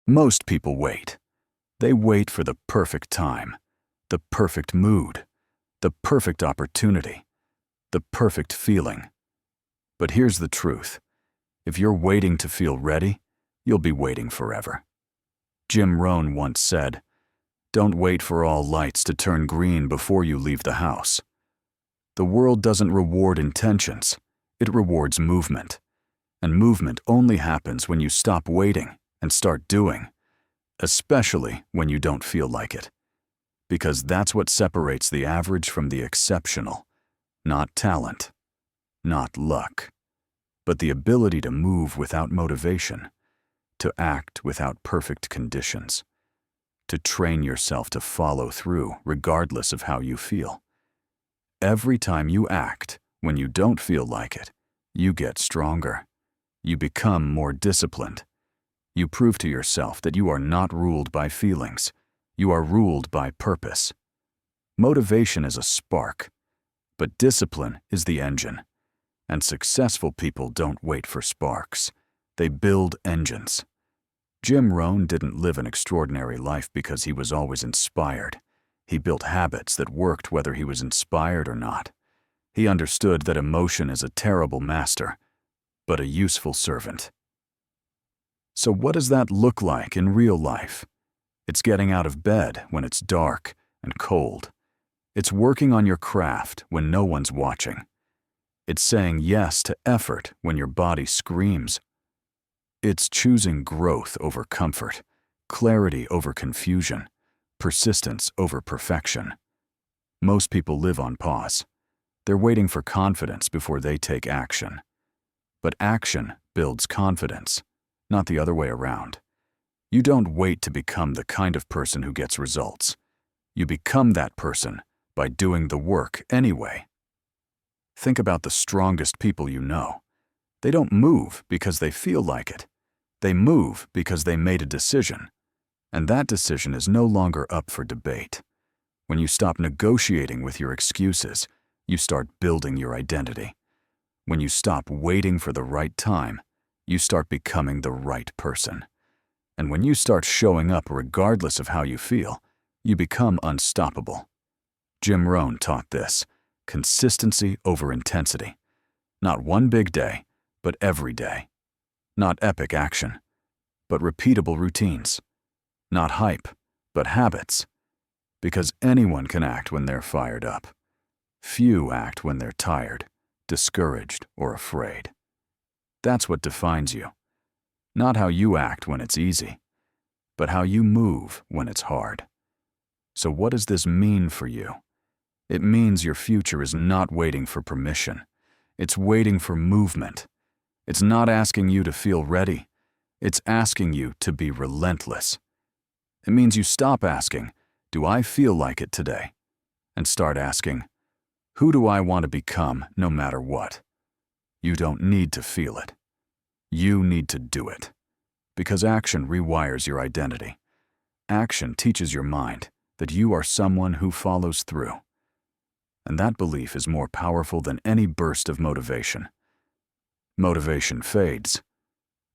Most people wait. They wait for the perfect time, the perfect mood, the perfect opportunity, the perfect feeling. But here's the truth. If you're waiting to feel ready, you'll be waiting forever. Jim Rohn once said, "Don't wait for all lights to turn green before you leave the house." The world doesn't reward intentions, it rewards movement. And movement only happens when you stop waiting and start doing, especially when you don't feel like it. Because that's what separates the average from the exceptional. Not talent, not luck, but the ability to move without motivation, to act without perfect conditions, to train yourself to follow through regardless of how you feel. Every time you act when you don't feel like it, you get stronger. You become more disciplined. You prove to yourself that you are not ruled by feelings. You are ruled by purpose. Motivation is a spark, but discipline is the engine. And successful people don't wait for sparks. They build engines. Jim Rohn didn't live an extraordinary life because he was always inspired. He built habits that worked whether he was inspired or not. He understood that emotion is a terrible master, but a useful servant. So what does that look like in real life? It's getting out of bed when it's dark and cold. It's working on your craft when no one's watching. It's saying yes to effort when your body screams. It's choosing growth over comfort, clarity over confusion, persistence over perfection. Most people live on pause. They're waiting for confidence before they take action. But action builds confidence, not the other way around. You don't wait to become the kind of person who gets results. You become that person by doing the work anyway. Think about the strongest people you know. They don't move because they feel like it. They move because they made a decision. And that decision is no longer up for debate. When you stop negotiating with your excuses, you start building your identity. When you stop waiting for the right time, you start becoming the right person. And when you start showing up regardless of how you feel, you become unstoppable. Jim Rohn taught this: consistency over intensity. Not one big day, but every day. Not epic action, but repeatable routines. Not hype, but habits. Because anyone can act when they're fired up. Few act when they're tired, discouraged, or afraid. That's what defines you. Not how you act when it's easy, but how you move when it's hard. So what does this mean for you? It means your future is not waiting for permission. It's waiting for movement. It's not asking you to feel ready. It's asking you to be relentless. It means you stop asking, "Do I feel like it today?" and start asking, "Who do I want to become no matter what?" You don't need to feel it. You need to do it. Because action rewires your identity. Action teaches your mind that you are someone who follows through. And that belief is more powerful than any burst of motivation. Motivation fades,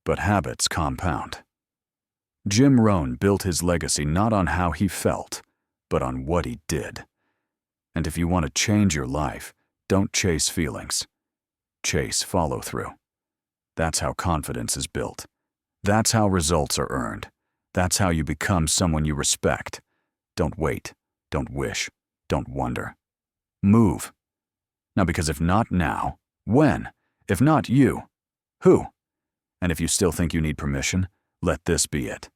but habits compound. Jim Rohn built his legacy not on how he felt, but on what he did. And if you want to change your life, don't chase feelings. Chase follow-through. That's how confidence is built. That's how results are earned. That's how you become someone you respect. Don't wait. Don't wish. Don't wonder. Move. Now, because if not now, when? If not you, who? And if you still think you need permission, let this be it.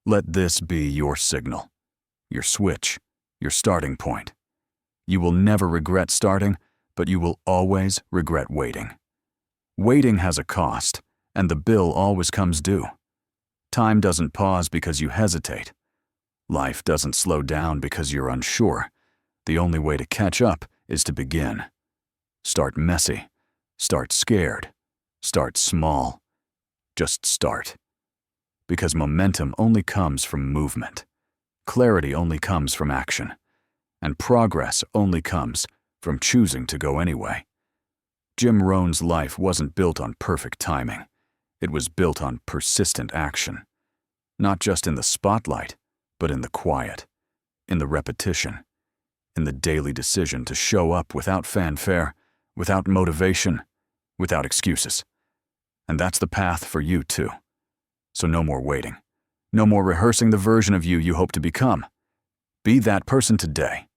Let this be your signal, your switch, your starting point. You will never regret starting, but you will always regret waiting. Waiting has a cost, and the bill always comes due. Time doesn't pause because you hesitate. Life doesn't slow down because you're unsure. The only way to catch up is to begin. Start messy. Start scared. Start small. Just start. Because momentum only comes from movement. Clarity only comes from action. And progress only comes from choosing to go anyway. Jim Rohn's life wasn't built on perfect timing. It was built on persistent action. Not just in the spotlight, but in the quiet, in the repetition, in the daily decision to show up without fanfare, without motivation, without excuses. And that's the path for you too. So no more waiting. No more rehearsing the version of you hope to become. Be that person today.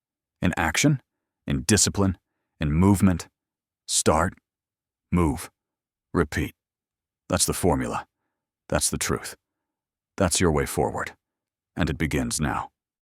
In action, in discipline, in movement. Start, move, repeat. That's the formula. That's the truth. That's your way forward. And it begins now.